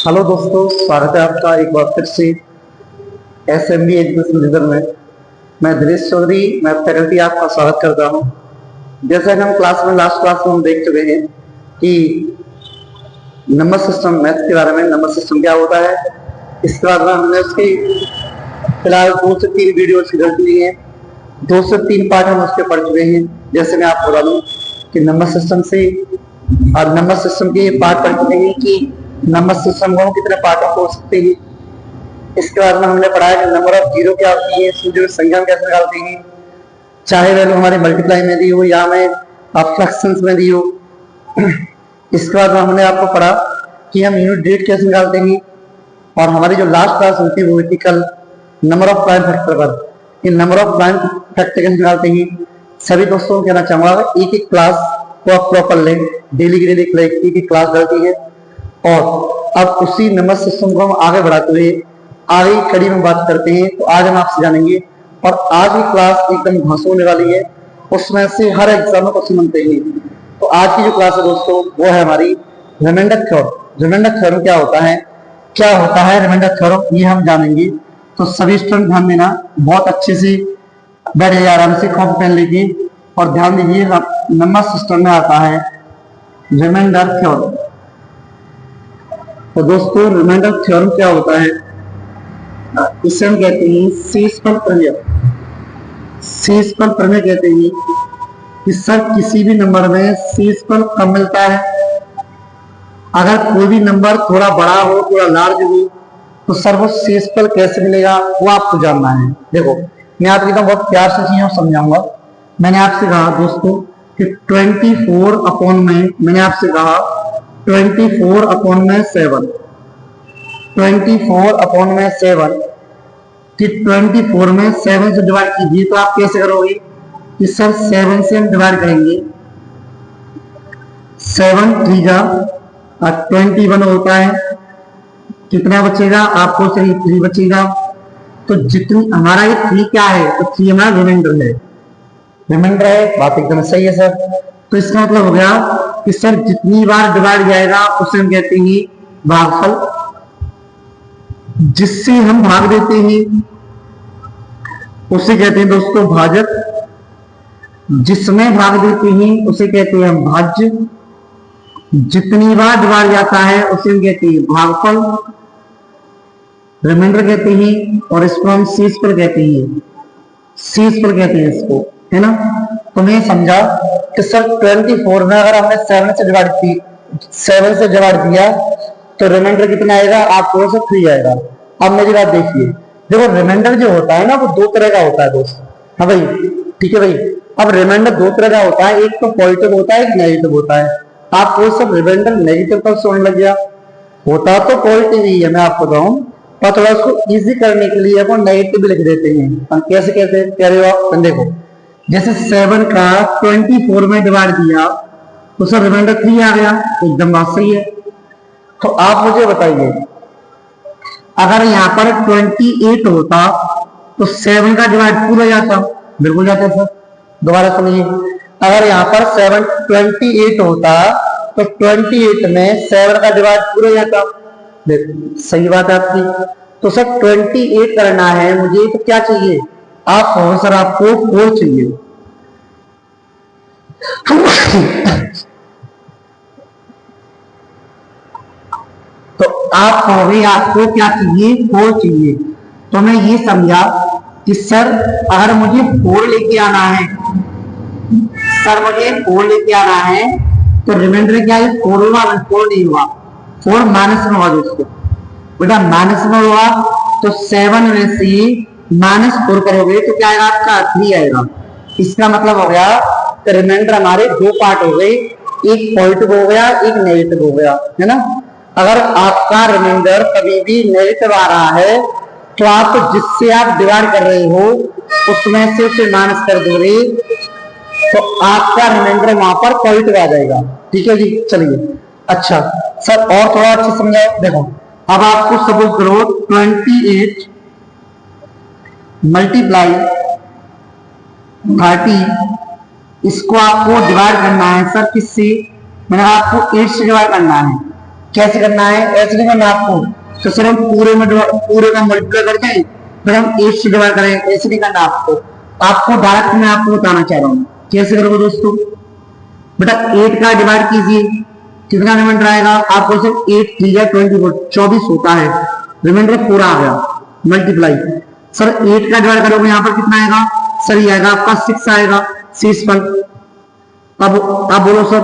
Hello दोस्तों, स्वागत है आपका एक बार फिर से SMB एजुकेशन लीडर में। मैं दिनेश चौधरी, मैं फैकल्टी आपका स्वागत करता हूं। जैसा कि हम लास्ट क्लास में हम देख चुके हैं कि नंबर सिस्टम मैथ के बारे में, नंबर सिस्टम क्या होता है। इसके बाद में हमने उसकी फिलहाल 2 से 3 वीडियोज की गलती ली है, 2 से 3 पार्ट हम उसके पढ़ चुके हैं। जैसे मैं आपको बता दूं कि नंबर सिस्टम से और नंबर सिस्टम के पार्ट पढ़ चुके हैं कि नंबर सिस्टम को कितने पार्ट हो सकते हैं। इसके बाद में हमने पढ़ा है कि नंबर ऑफ जीरो क्या होती है, इसमें संख्या में कैसे निकालते हैं, चाहे वैल्यू हमारे मल्टीप्लाई में दी हो या में फ्रैक्शंस में दी हो। इसके बाद में हमने आपको पढ़ा कि हम यूनिट डेट कैसे निकालते हैं, और हमारी जो लास्ट क्लास हुई थी वो हुई थी कल नंबर ऑफ प्राइम फैक्टर पर। इन नंबर ऑफ प्राइम फैक्टर कैसे निकालते हैं सभी दोस्तों को कहना चाहूंगा, एक एक क्लास को आप प्रॉपर लें, डेली की डेली एक एक क्लास डलती है। और अब उसी नंबर सिस्टम को हम आगे बढ़ाते हुए आगे कड़ी में बात करते हैं। तो आज हम आपसे जानेंगे, और आज की क्लास एकदम घास होने वाली है, उसमें से हर एग्जाम को समझते हैं। तो आज की जो क्लास है दोस्तों वो है हमारी रिमाइंडर थ्योरम। रिमाइंडर थ्योरम क्या होता है रिमाइंडर थ्योरम, ये हम जानेंगे। तो सभी स्टूडेंट ध्यान देना, बहुत अच्छे से बैठ जाइए, आराम से कॉपी पेन लेके और ध्यान दीजिए। नंबर सिस्टम में आता है रिमाइंडर थ्योरम। तो दोस्तों रिमाइंडर थ्योरम क्या होता है, इसे हम कहते हैं शेषफल प्रमेय। शेषफल प्रमेय कहते हैं कि सर किसी भी नंबर में शेषफल कब मिलता है। अगर कोई भी नंबर थोड़ा बड़ा हो, थोड़ा लार्ज हो, तो सर वो शेषफल कैसे मिलेगा वो आपको जानना है। देखो मैं आपको एकदम बहुत प्यार से चीजों समझाऊंगा। मैंने आपसे कहा दोस्तों कि 24 अपॉन में, मैंने आपसे कहा 24 अपॉन में 7, 24 अपॉन में 7 कि 24 में 7 से डिवाइड कीजिए। तो आप कैसे करोगे कि सर 7 से हम डिवाइड करेंगे, 7 3 जा 21 होता है, कितना बचेगा आपको, सही 3 बचेगा। तो जितनी हमारा ये 3 क्या है, तो 3 हमारा रिमाइंडर है, रिमाइंडर है, बात एकदम सही है सर। तो इसका मतलब हो गया कि सर जितनी बार डिवाइड जाएगा उसे हम कहते हैं भागफल। जिससे हम भाग देते हैं उसे कहते हैं दोस्तों भाजक। जिसमें भाग देते हैं उसे कहते हैं हम भाज्य। जितनी बार डिवाइड जाता है उसे हम कहते हैं भागफल, रिमाइंडर कहते हैं, और इसको हम शेषफल कहते हैं, शेषफल कहते हैं इसको, है ना। तो मैं समझा कि सर 24 में अगर हमने 7 से डिवाइड दिया तो रिमाइंडर कितना आएगा, आपको 3 आएगा। अब मेरी बात देखिए, देखो रिमाइंडर जो होता है ना वो 2 तरह का होता है दोस्तों। हाँ भाई, ठीक है भाई। अब रिमाइंडर 2 तरह का होता है, एक तो पॉजिटिव होता है, एक नेगेटिव होता है। आपको सब रिमाइंडर नेगेटिव पर सोचने लग गया, होता तो पॉजिटिव ही है, मैं आपको बताऊं, पर थोड़ा उसको इजी करने के लिए अपन नेगेटिव लिख देते हैं। हम कैसे कहते हैं, कह रहे हो आप, देखो जैसे 7 का 24 में डिवाइड दिया तो सर रिमाइंडर 3 आ गया, एकदम बात सही है। तो आप मुझे बताइए, अगर यहाँ पर 28 होता तो 7 का डिवाइड पूरा जाता, बिल्कुल जाता सर। दोबारा सुनिए, अगर यहाँ पर 28 होता तो 28 में 7 का डिवाइड पूरा जाता। देखो सही बात है आपकी। तो सर 28 करना है मुझे, तो क्या चाहिए आप, सर आपको 4 चाहिए। तो आपको क्या चाहिए, 4 चाहिए। तो मैं ये समझा कि सर अगर मुझे 4 लेके आना है, सर मुझे 4 लेके आना है, तो रिमाइंडर क्या है, 4 हुआ, 4 नहीं हुआ, 4 माइनस में हुआ दोस्तों। बेटा माइनस में हुआ तो 7 में से -4 करोगे तो क्या आएगा आपका, 3 आएगा। इसका मतलब हो गया कि रिमाइंडर हमारे 2 पार्ट हो गए, एक पॉजिटिव हो गया, एक नेगेटिव हो गया, है ना। अगर आपका रिमाइंडर कभी भी नेगेटिव आ रहा है तो आप जिससे आप डिवाइड कर रहे हो उसमें से उसे माइनस कर दोगे तो आपका रिमाइंडर वहां पर पॉजिटिव आ जाएगा। ठीक है जी, चलिए। अच्छा सर और थोड़ा अच्छा समझाओ। देखो अब आपको सपोज करो 28 मल्टीप्लाई 30, इसको आपको डिवाइड करना है सर किससे, मैंने आपको 8 से डिवाइड करना है। कैसे करना है, ऐसे नहीं करना आपको। तो सर हम पूरे का मल्टीप्लाई करते हैं, फिर हम 8 से डिवाइड करें, ऐसे नहीं करना आपको। आपको डायरेक्ट मैं आपको बताना चाह रहा हूँ कैसे करोगे दोस्तों। बेटा 8 का डिवाइड कीजिए, कितना रिमाइंडर आएगा आपको, सिर्फ 8 3 या 24 होता है, रिमाइंडर पूरा आ गया। मल्टीप्लाई सर 8 का डिवाइड करोगे यहाँ पर कितना आएगा सर, ये आएगा आपका 6 आएगा 6 पर। अब बोलो सर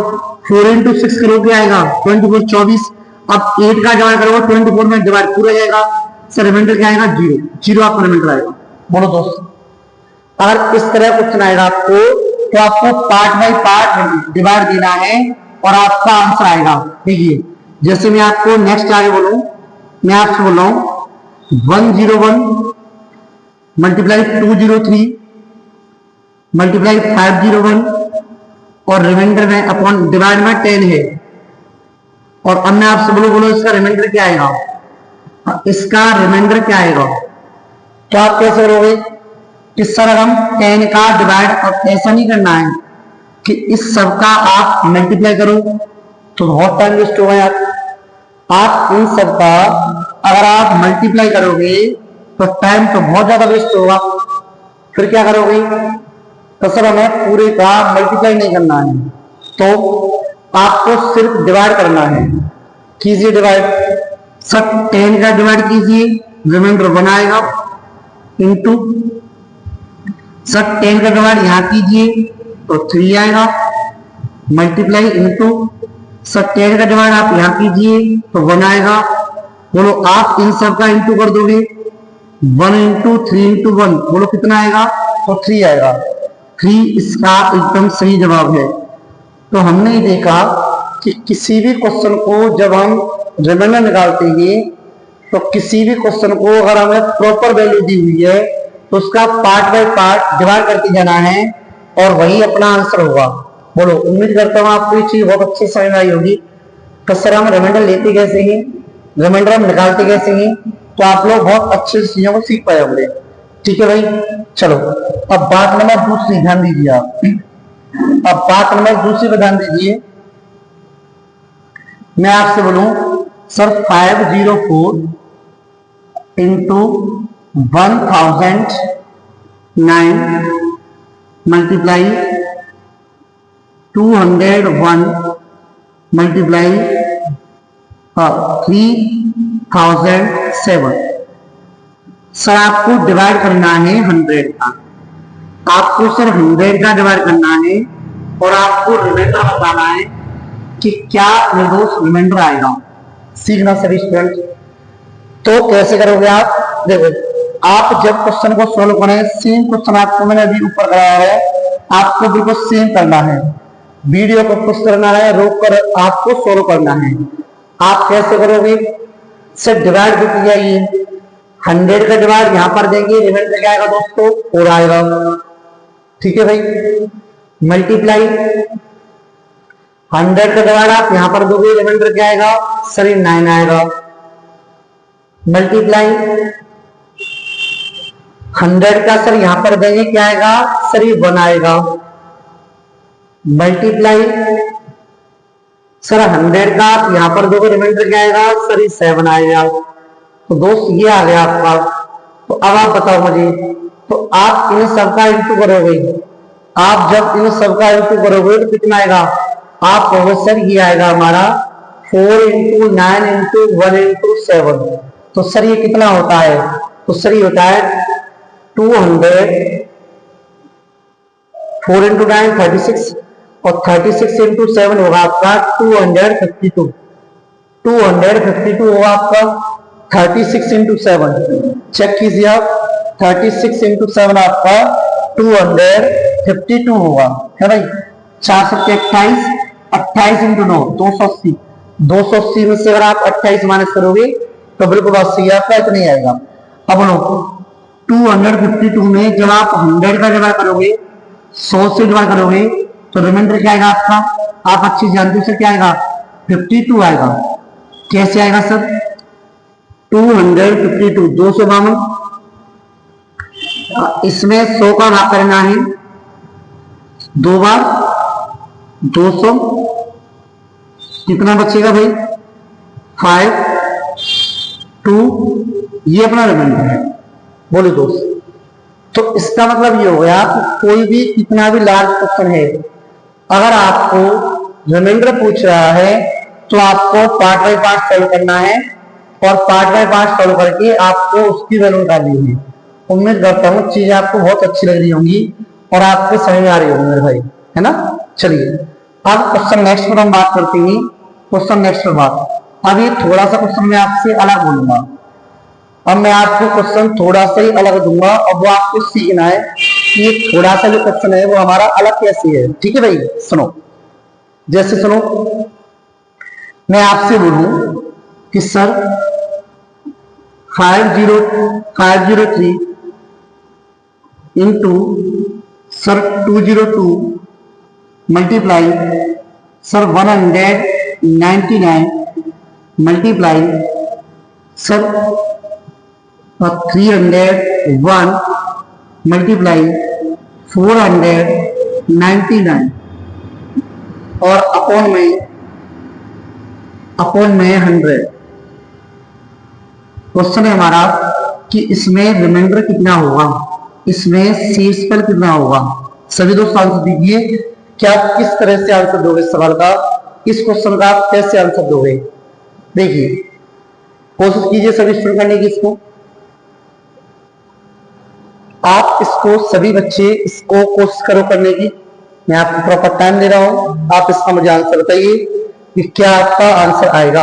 4 into 6 करोगे आएगा 24 24। अब 8 का डिवाइड करोगे 24 में डिवाइड पूरा जाएगा सर, रिमाइंडर क्या आएगा 0 आपका रिमाइंडर आएगा। बोलो दोस्त, अगर इस तरह क्वेश्चन आएगा आपको तो आपको पार्ट बाय पार्ट डिवाइड देना है और आपका आंसर आएगा। देखिए जैसे मैं आपको नेक्स्ट आगे बोलूं, मैं आपसे बोल रहा हूं 101 मल्टीप्लाई 203 मल्टीप्लाई 501 और रिमाइंडर में अपॉन डिवाइड में 10 है। और अब मैं आपसे बोलो इसका रिमाइंडर क्या आएगा, इसका रिमाइंडर क्या आएगा। तो आप कैसे करोगे कि सर हम 10 का डिवाइड, अब ऐसा नहीं करना है कि इस सब का आप मल्टीप्लाई करो तो बहुत टाइम वेस्ट होगा यार। आप इन सब का अगर आप मल्टीप्लाई करोगे तो टाइम तो बहुत ज्यादा वेस्ट होगा। फिर क्या करोगे, तो सर हमें पूरे का मल्टीप्लाई नहीं करना है, तो आपको सिर्फ डिवाइड करना है। कीजिए डिवाइड, सर 10 का डिवाइड कीजिए, रिमाइंडर बनाएगा इंटू, सर 10 का डिवाइड यहां कीजिए तो 3 आएगा, मल्टीप्लाई इंटू, सर 10 का डिवाइड आप यहां कीजिए तो 1 आएगा। बोलो आप इन सब का इंटू कर दोगे, 1 इंटू 3 इंटू 1, बोलो कितना आएगा, तो 3 आएगा। 3 इसका एकदम सही जवाब है। तो हमने ये देखा कि किसी भी क्वेश्चन को जब हम रिमाइंडर निकालते हैं तो किसी भी क्वेश्चन को अगर हमें प्रॉपर वैल्यू दी हुई है तो उसका पार्ट बाय पार्ट डिवाइड करते जाना है और वही अपना आंसर होगा। बोलो, उम्मीद करता हूँ आपको ये चीज बहुत अच्छी समझ आई होगी। तो सर हम रिमाइंडर लेते कैसे हैं, रिमाइंडर हम निकालते कैसे हैं, तो आप लोग बहुत अच्छे चीजों को सीख पाए होंगे। ठीक है भाई, चलो अब बात नंबर दूसरी ध्यान दीजिए आप। अब बात नंबर दूसरी पर ध्यान दीजिए। मैं आपसे बोलूं sir 504 into 1009 multiply 201 multiply 3007। Sir आपको डिवाइड करना है 100 का, आपको सर 100 का डिवाइड करना है और आपको रिमाइंडर बताना है कि क्या निर्दोष रिमाइंडर आएगा। सीखना सभी स्टूडेंट। तो कैसे करोगे आप, देखो आप जब क्वेश्चन को सोल्व करें, सेम क्वेश्चन आपको मैंने अभी ऊपर कराया है, आपको बिल्कुल सेम करना है। वीडियो को कुछ करना है, रोक कर आपको सोल्व करना है। आप कैसे करोगे, सर डिवाइड भी किया, ये 100 का डिवाइड यहां पर देंगे, रिमाइंडर क्या आएगा दोस्तों 4 आएगा। ठीक है भाई, मल्टीप्लाई 100 का डिवाइड आप यहां पर दोगे, रिमाइंडर क्या आएगा सर 9 आएगा। मल्टीप्लाई 100 का सर यहां पर देंगे, क्या आएगा सर 1 आएगा। मल्टीप्लाई सर 100 का आप यहां पर दोगे, रिमाइंडर क्या आएगा सर 7 आएगा। तो दोस्त ये आ गया आपका। तो अब आप बताओ मुझे, तो आप इन सबका इंटू करोगे, आप जब इन सबका इंटू करोगे तो कितना आएगा, आप कहोगे सर ये आएगा हमारा 4 इंटू 9 इंटू 1 इंटू 7। तो सर ये कितना होता है, तो सर ये होता है 200, 4 इंटू 9 36 और 36 इंटू 7 होगा आपका 252। 252 होगा आपका 36 इंटू 7। चेक कीजिए आप, 36 इंटू 7 आपका 252 होगा, है भाई। 4 7 28, 28 इंटू 9 280। 280 में से अगर आप 28 माइनस करोगे तो बिल्कुल बात सही है, आपका इतना ही आएगा। अब बोलो 252 में जब आप 100 का डिवाइड करोगे, 100 से डिवाइड करोगे तो रिमाइंडर क्या आएगा आपका, आप अच्छी जानते हो क्या आएगा 52 आएगा। कैसे आएगा सर, 252 252, इसमें 100 का भाग करना है 2 बार, 200 कितना बचेगा भाई 5 2 ये अपना रिमाइंडर है। बोले दोस्त, तो इसका मतलब ये हो गया कि कोई भी कितना भी लार्ज क्वेश्चन है, अगर आपको रिमाइंडर पूछ रहा है तो आपको पार्ट बाय पार्ट सॉल्व करना है और पार्ट बाय पार्ट सॉल्व करके आपको उसकी वैल्यू निकालनी है। उम्मीद करता हूँ चीजें आपको बहुत अच्छी लग रही होंगी और आपको समझ में आ रही होंगी मेरे भाई, है ना। चलिए अब क्वेश्चन नेक्स्ट पर हम बात करते हैं। क्वेश्चन नेक्स्ट पर बात, अब ये थोड़ा सा क्वेश्चन मैं आपसे अलग बोलूंगा। अब मैं आपको क्वेश्चन थोड़ा सा ही अलग दूंगा, अब वो आपको सीखना है कि ये थोड़ा सा जो क्वेश्चन है वो हमारा अलग कैसे है। ठीक है भाई, सुनो। जैसे सुनो, मैं आपसे बोलूं कि sir 503 into sir 202 multiply sir 199 multiply sir 301 multiply 499 और अपॉन में 100। क्वेश्चन है हमारा कि इसमें रिमाइंडर कितना होगा, इसमें शीर्ष पर कितना होगा। सभी दोस्त आंसर दीजिए। क्या किस तरह से आंसर दोगे इस सवाल का, इस क्वेश्चन का आप कैसे आंसर दोगे। देखिए कोशिश कीजिए सभी स्टूडेंट करने की इसको। आप इसको सभी बच्चे इसको कोशिश करो करने की। मैं आपको प्रॉपर टाइम दे रहा हूं, आप इसका मुझे आंसर बताइए कि क्या आपका आंसर आएगा।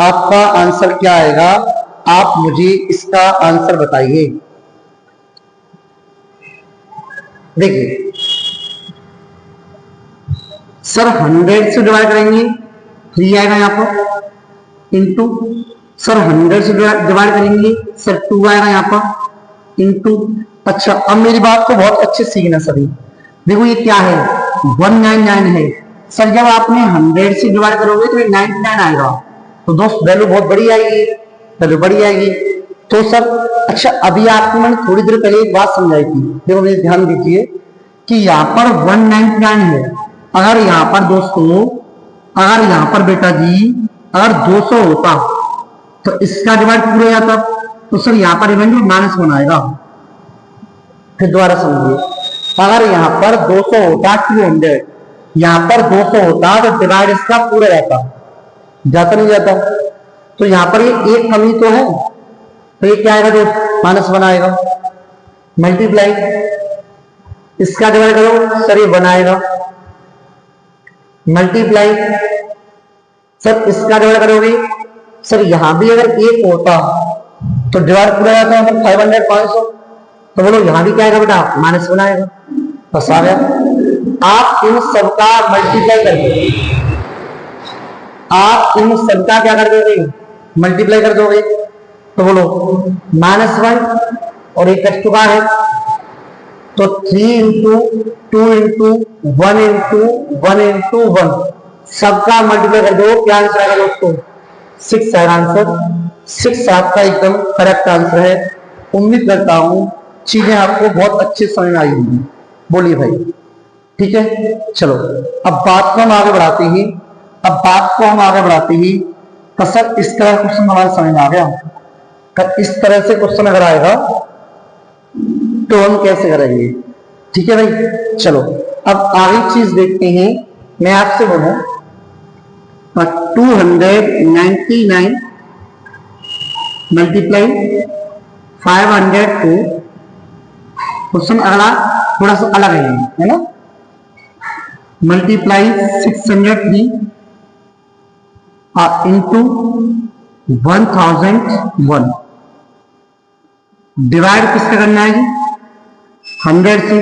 आपका आंसर क्या आएगा, आप मुझे इसका आंसर बताइए। देखिए सर 100 से डिवाइड करेंगे 3 आएगा यहाँ पर, इंटू सर 100 से डिवाइड करेंगे सर 2 आएगा यहाँ पर, इंटू। अच्छा अब मेरी बात को बहुत अच्छे से सीखना सभी। देखो ये क्या है, 199 है सर। जब आपने 100 से डिवाइड करोगे तो ये 99 आएगा, तो दोस्त वैल्यू बहुत बड़ी आएगी, वैल्यू बड़ी आएगी। तो सर अच्छा अभी आपको मैंने थोड़ी देर पहले एक बात समझाई थी, देखो मेरे ध्यान दीजिए कि यहाँ पर 199 है। अगर यहाँ पर दोस्तों, अगर यहाँ पर बेटा जी अगर 200 होता तो इसका डिवाइड पूरा हो जाता, तो सर यहाँ पर रिमाइंडर -1 आएगा। फिर दोबारा समझिए, अगर यहाँ पर 200 होता 200, यहाँ पर 200 होता तो डिवाइड इसका पूरा जाता नहीं जाता। तो यहाँ पर ये एक कमी तो है, तो ये क्या आएगा दोस्त, -1 आएगा। मल्टीप्लाई इसका डिवाइड करो सर ये 1 आएगा। मल्टीप्लाई सर इसका डिवाइड करोगे सर यहां भी अगर 1 होता तो डिवाइड पूरा जाता है, 500 500, तो बोलो यहां भी क्या आएगा बेटा, -1 आएगा। बस आ गया। आप इन सबका मल्टीप्लाई कर दोगे, आप इन सबका क्या कर दोगे, मल्टीप्लाई कर दोगे, तो बोलो -1 और एक कट चुका है, तो 3 इंटू 2 इंटू 1 इंटू 1 इंटू 1 सबका मल्टीप्लाई कर दो, क्या आंसर आएगा दोस्तों, 6 आएगा आंसर। 6 आपका एकदम करेक्ट आंसर है। उम्मीद करता हूं चीजें आपको बहुत अच्छे समझ में आई होंगी। बोलिए भाई, ठीक है। चलो अब बात को हम आगे बढ़ाते ही, तो सर इस तरह क्वेश्चन हमारे समझ में आ गया। इस तरह से क्वेश्चन अगर आएगा तो हम कैसे करेंगे, ठीक है भाई। चलो अब आगे चीज देखते हैं। मैं आपसे बोलूं 299 मल्टीप्लाई 502, क्वेश्चन अगला थोड़ा सा अलग है ना। मल्टीप्लाई 603 इंटू 1001, डिवाइड किसका करना है जी, 100 से।